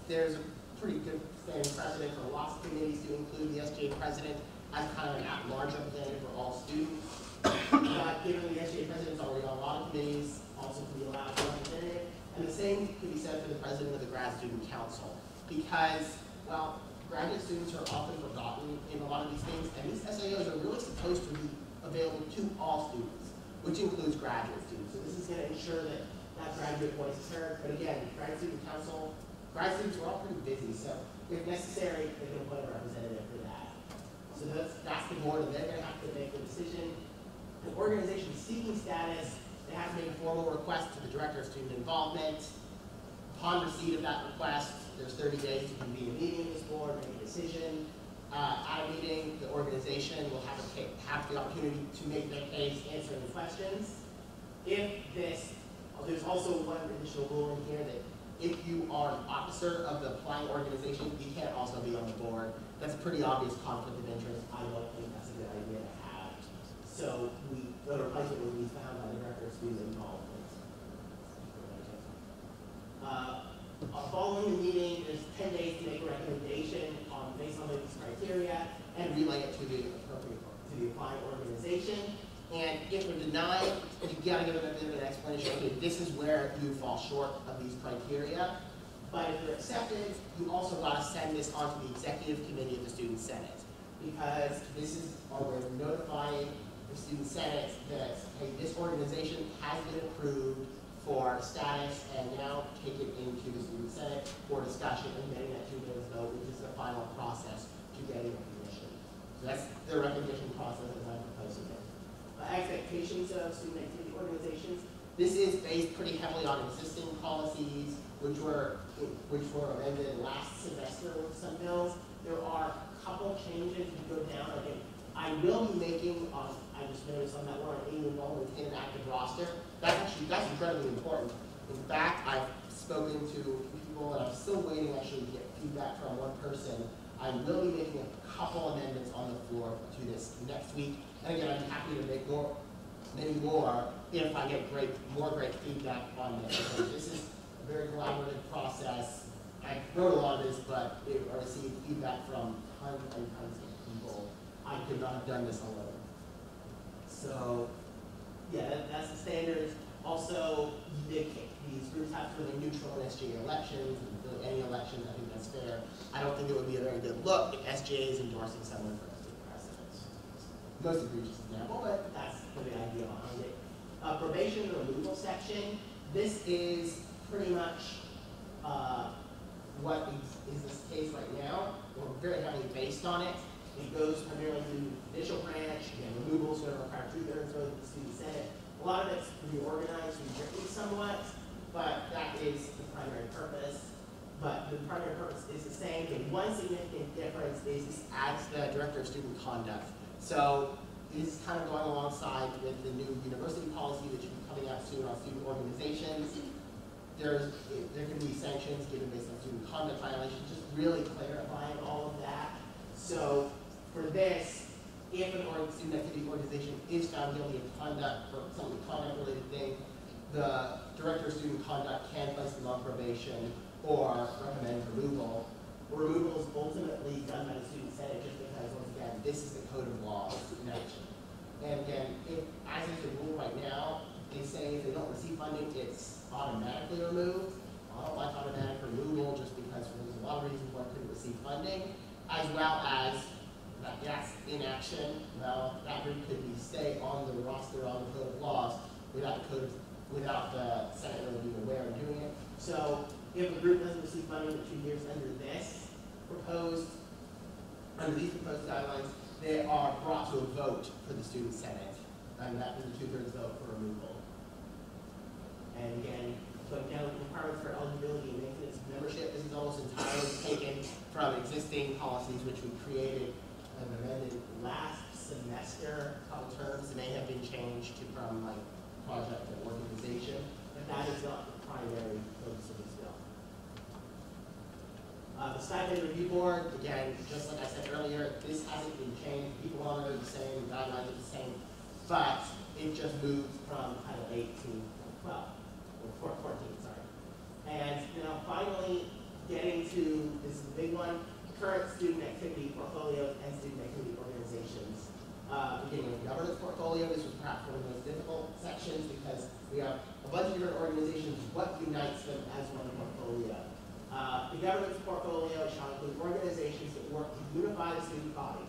there's a pretty good standing precedent for lots of committees to include the SGA president as kind of an at-large representative for all students. But given the SGA president's already on a lot of committees, also can be allowed to representative. And the same could be said for the president of the Grad Student Council. Because, well, graduate students are often forgotten in a lot of these things, and these SAOs are really supposed to be available to all students, which includes graduate students. So this is going to ensure that that graduate voice is heard. But again, Grad Student Council, grad students are all pretty busy, so if necessary, they can appoint a representative for that. So that's the board, and they're going to have to make the decision. The organization seeking status, they have to make a formal request to the Director of Student Involvement. Upon receipt of that request, there's 30 days to convene a meeting with this board, make a decision. At a meeting, the organization will have the opportunity to make their case, answer any questions. There's also one additional rule in here that if you are an officer of the applying organization, you can't also be on the board. That's a pretty obvious conflict of interest. I don't think that's a good idea to have. So the replacement will be found by the director of student involvement. Following the meeting, there's 10 days to make a recommendation based on these criteria and relay it to the applying organization. And if they're denied, you gotta give them a bit of an explanation. Okay, this is where you fall short of these criteria. But if they're accepted, you also gotta send this on to the executive committee of the student senate, because this is our way of notifying the student senate that, hey, this organization has been approved for status, and now take it into the student senate for discussion and getting that two-thirds vote, which is the final process to getting recognition. So that's the recognition process as I'm proposing it. Expectations of student activity organizations. This is based pretty heavily on existing policies, which were amended last semester with some bills. There are a couple changes to go down. Again, I will be making, I just noticed on that one, being involved in an active roster. That's incredibly important. In fact, I've spoken to people, and I'm still waiting actually to get feedback from one person. I will be making a couple amendments on the floor to this next week. And again, I'm happy to make many more if I get more great feedback on this. Because this is a very collaborative process. I wrote a lot of this, but I received feedback from tons and tons of people. I could not have done this alone. So, yeah, that's the standards. Also, these groups have to remain neutral in SGA elections, and any elections. I think that's fair. I don't think it would be a very good look if SGA is endorsing someone for state president. Most egregious example, but that's the idea behind it. Probation and removal section. This is pretty much what is this case right now. We're very heavily based on it. It goes primarily to the judicial branch, and removals are require two-thirds vote of the student senate. A lot of it's reorganized, rewritten somewhat, but that is the primary purpose. But the primary purpose is the same. And one significant difference is this adds the director of student conduct. So this is kind of going alongside with the new university policy, which will be coming out soon on student organizations. There can be sanctions given based on student conduct violations, just really clarifying all of that. So for this, if an student activity organization is found guilty of conduct for some conduct-related thing, the director of student conduct can place them on probation or recommend removal. Removal is ultimately done by the student senate, just because, once again, this is the code of laws in action. And again, as is the rule right now, they say if they don't receive funding, it's automatically removed. I don't like automatic removal just because there's a lot of reasons why it couldn't receive funding, as well as that's inaction. Well, that group could be stay on the roster on the code of laws without the Senate really being aware of doing it. So if a group doesn't receive funding for 2 years under these proposed guidelines, they are brought to a vote for the student senate, and that is a two-thirds vote for removal. And again, putting down requirements for eligibility and maintenance of membership. This is almost entirely taken from existing policies which we created and amended last semester. A couple terms may have been changed from like project and organization, but that is not the primary focus of this bill. The stipend review board, again, just like I said earlier, this hasn't been changed. People on it are the same, guidelines are the same, but it just moved from Title 8 to 12, or 14, sorry. And now finally, getting to, this is the big one, current student activity portfolios and student activity organizations. Beginning with governance portfolio, this was perhaps one of the most difficult sections because we have a bunch of different organizations. What unites them as one portfolio? The governance portfolio shall include organizations that work to unify the student body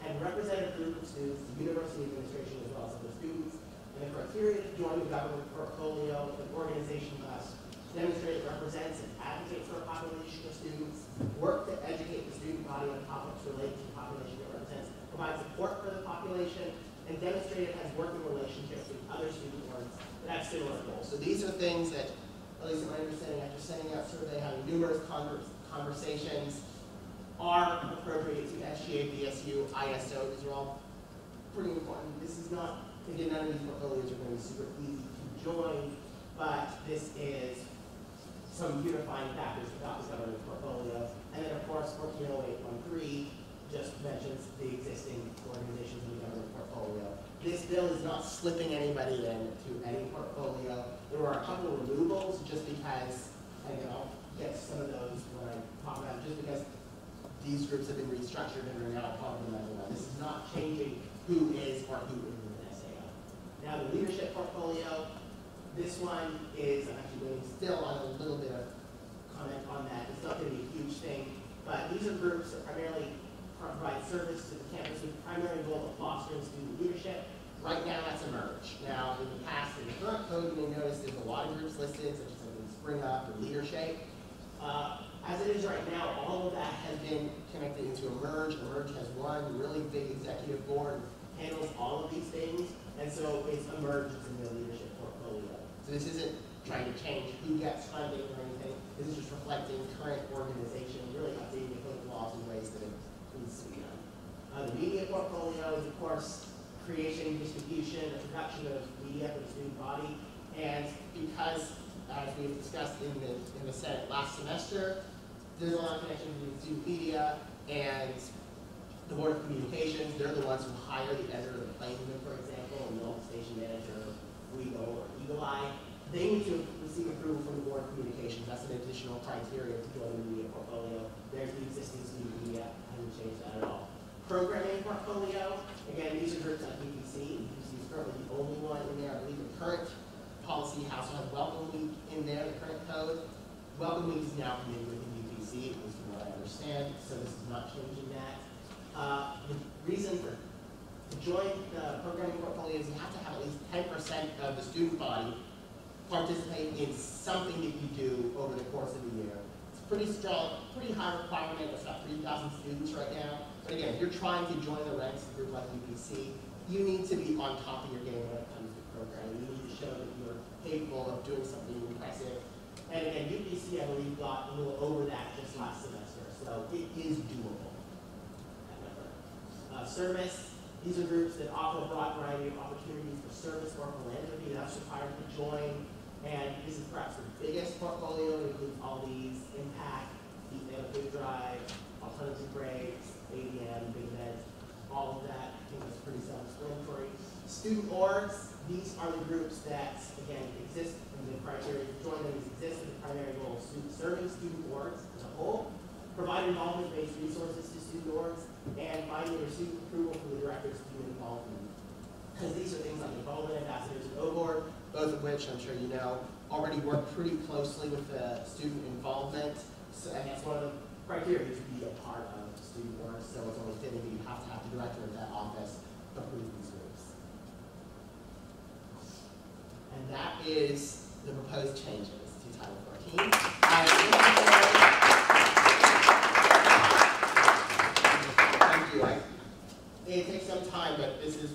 and represent a group of students, the university administration as well as other students. And the criteria to join the government portfolio, an organization must demonstrate it represents and advocates for a population of students, work to educate the student body on topics related to the population it represents, provide support for the population, and demonstrate it has working relationships with other student boards that have similar goals. So these are things that, at least in my understanding, after sending out survey, having numerous conversations, are appropriate to SGA, BSU, ISO. These are all pretty important. This is not, again, none of these portfolios are going to be super easy to join, but this is some unifying factors about the government portfolio. And then, of course, 140813 just mentions the existing organizations in the government portfolio. This bill is not slipping anybody into any portfolio. There are a couple of removals just because, and I'll get some of those when I talk about it, just because these groups have been restructured and are now part of the measure. This is not changing who is or who isn't an SAO. Now the leadership portfolio, this one is, I'm actually waiting still on a little bit of comment on that. It's not going to be a huge thing, but these are groups that primarily provide service to the campus with the primary goal of fostering student leadership. Right now, that's Emerge. Now, in the past, in the current code, you may notice there's a lot of groups listed, such as Spring Up or Leadership. As it is right now, all of that has been connected into Emerge. Emerge has one really big executive board, handles all of these things, and so it's Emerge that's in the leadership portfolio. So this isn't trying to change who gets funding or anything. This is just reflecting current organization, really updating the code of laws in ways that it needs to be done. The media portfolio is, of course, creation, distribution, and production of media for the student body. And because, as we've discussed in the Senate last semester, there's a lot of connection between student media and the Board of Communications. They're the ones who hire the editor of the Plainman, for example, and the station manager, Weagle or Eagle Eye. They need to receive approval from the Board of Communications. That's an additional criteria to join the media portfolio. There's the existing student media. I haven't changed that at all. Programming portfolio, again, these are groups like UPC. UPC is currently the only one in there. I believe the current policy house has Welcome Week in there, the current code. Welcome Week is now committed within UPC, at least from what I understand, so this is not changing that. The reason to join the programming portfolio is you have to have at least 10% of the student body participate in something that you do over the course of a year. It's pretty strong, pretty high requirement. It's about 3,000 students right now. But again, if you're trying to join the ranks of a group like UPC, you need to be on top of your game when it comes to programming. You need to show that you're capable of doing something impressive. And again, UPC, I believe, got a little over that just last semester, so it is doable. Service, these are groups that offer a broad variety of opportunities for service or philanthropy. That's required to join. And this is perhaps the biggest portfolio. It includes all these: Impact, Eat Better Food Drive, Alternative Breaks, ADM, Big Events, all of that. I think that's pretty self-explanatory. Student orgs, these are the groups that, again, exist in the criteria to join them exist with the primary goal of serving student orgs as a whole, provide involvement-based resources to student orgs, and finding or receive approval from the director's student involvement. Because these are things like involvement ambassadors and O-Board, both of which I'm sure you know already work pretty closely with the student involvement. So, and that's one of the criteria to be a part of student org. So it's only fitting that you have to have the director of that office approve these groups. And that is the proposed changes to Title 14. Thank you. It takes some time, but this is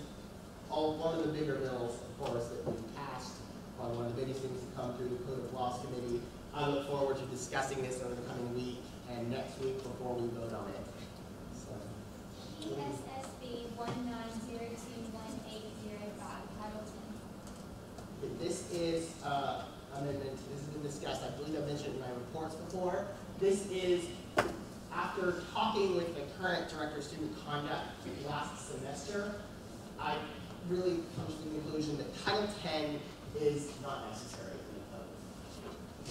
one of the bigger bills, of course, that we've passed. One of the biggest things to come through the Code of Laws Committee. I look forward to discussing this over the coming week and next week before we vote on it. So, ESSB 1902180 Title 10. This is amendment. This has been discussed. I believe I mentioned in my reports before. This is after talking with the current director of student conduct last semester. I really come to the conclusion that Title 10 is not necessary in the code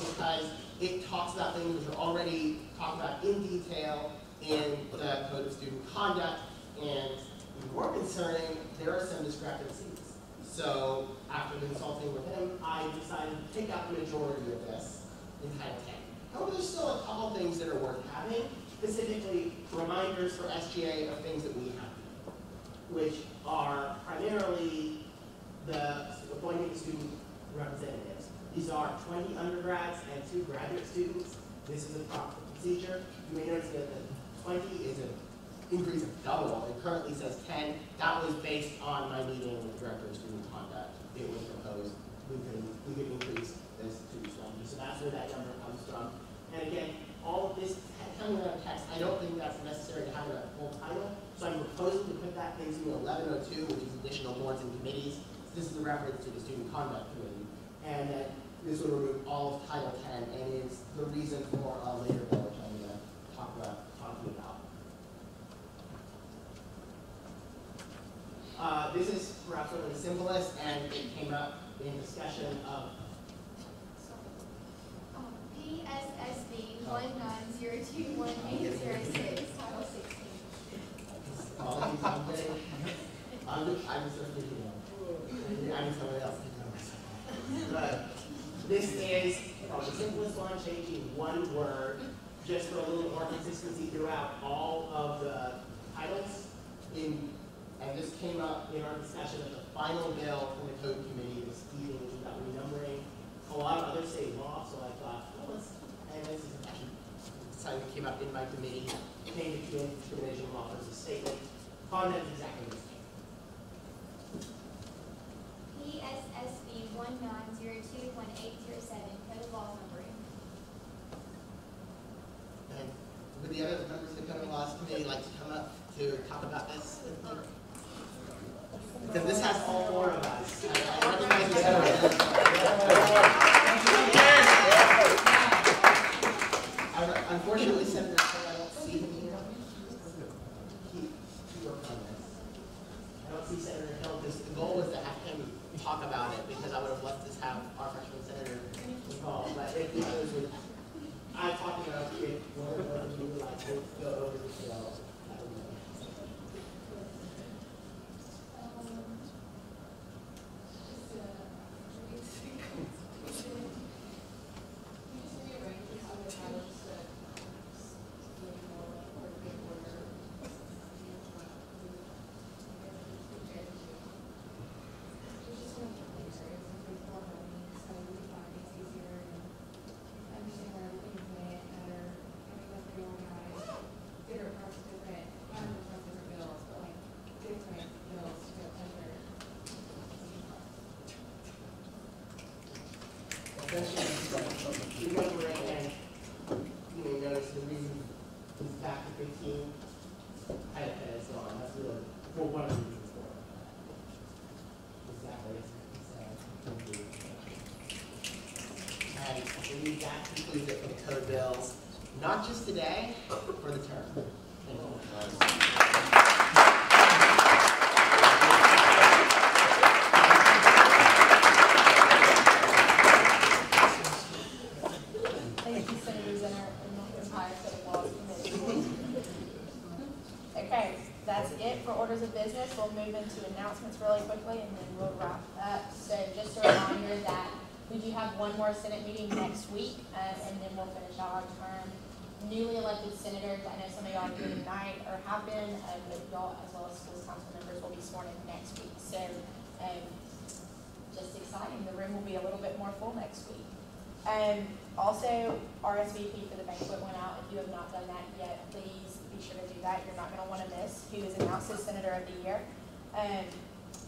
because it talks about things which are already talked about in detail in the Code of Student Conduct, and even more concerning, there are some discrepancies. So after consulting with him, I decided to take out the majority of this in Title 10. However, there's still a couple things that are worth having, specifically reminders for SGA of things that we have, which are primarily the appointing student representatives. These are 20 undergrads and 2 graduate students. This is a proper procedure. You may notice that the 20 is an increase of double. It currently says 10. That was based on my meeting with the director of student conduct. It was proposed we could increase this to 20. So that's where that number comes from. And again, all of this coming out of text, I don't think that's necessary to have a full title. So I'm proposing to put that into 1102, which is additional boards and committees. So this is a reference to the Student Conduct Committee. And that this will remove all of Title 10 and is the reason for a later bill, which I'm going to talking about. This is perhaps one of the simplest, and it came up in discussion of PSSB 190218006, Title 16. apologies, I'm just somebody else. But this is the simplest one, changing one word, just for a little more consistency throughout all of the titles. And this came up in our discussion of the final bill from the code committee this evening, which is about renumbering a lot of other state law. So I thought, well, and this is something that came up in my committee, change to discrimination law versus statement. Content is exactly the same. PSSB 190218007, Code of Laws numbering. And would the other members of the Code of Laws Committee like to come up to talk about this? Because this has all four of us. I recognize the unfortunately, Senator Hill, I don't see him here. He worked on this. I don't see Senator Hill because the goal was to have him talk about it because I would have loved to have our freshman senator involved. But if the others would, I talked about if one of you would like to go over the bill. You may notice the reason he's back to 15, I is gone. That's really one of the reasons for it. Exactly. And I believe that concludes it for the code bills, not just today, for the term. Thank you. Of business, we'll move into announcements really quickly and then we'll wrap up. So just a reminder that we do have one more Senate meeting next week and then we'll finish out our term. Newly elected senators, I know some of y'all are here tonight or have been, but y'all as well as school council members will be sworn in next week. So just exciting. The room will be a little bit more full next week. Also, RSVP for the banquet went out. If you have not done that yet, please be sure to do that. You're not going to want to miss who is announced as Senator of the Year.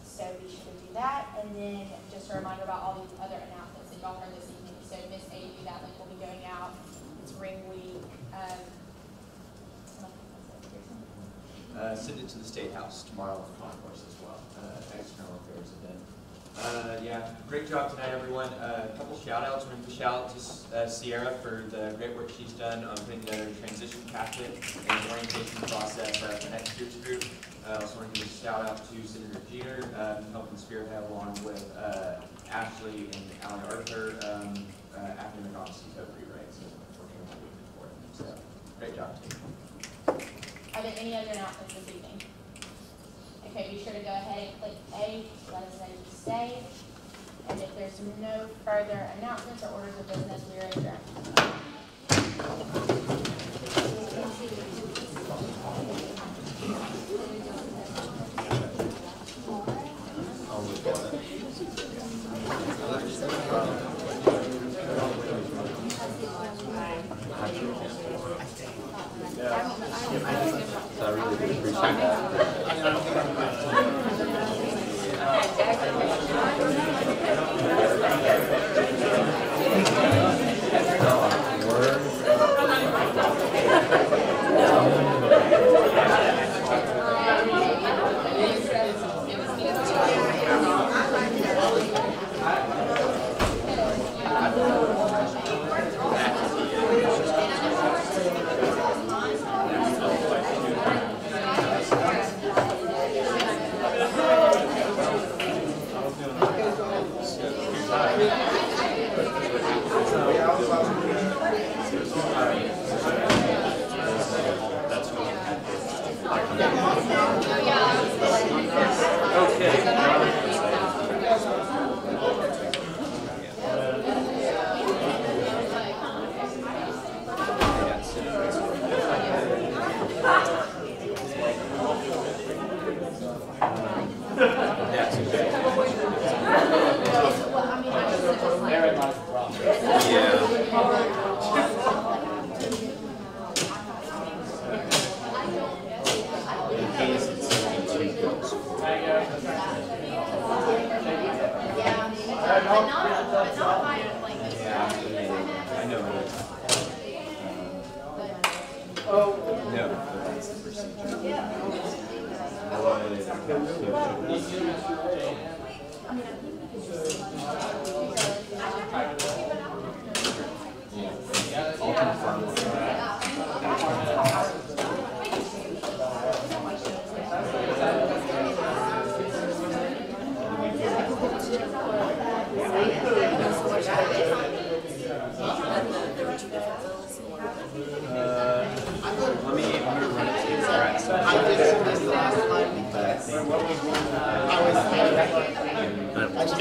So be sure to do that. And then just a reminder about all these other announcements that y'all heard this evening. So Miss AU, that link will be going out. It's Ring Week. Send it to the State House tomorrow for concourse as well. External affairs event. Yeah, great job tonight, everyone. A couple shout outs. I want to shout out to Sierra for the great work she's done on putting together a transition packet and orientation process for next year's group. Also want to give a shout out to Senator Jeter, helping spearhead along with Ashley and Allie Arthur, academic honesty code rewrite. So working on that week for them. So great job, team. Are there any other announcements this evening? Okay, be sure to go ahead and click A, let us know you stayed. And if there's no further announcements or orders of business, we are adjourned. So I really appreciate that. realize the problem. I know. No, that's the procedure. I'll confirm with let me run it to you. I did some this last time because I was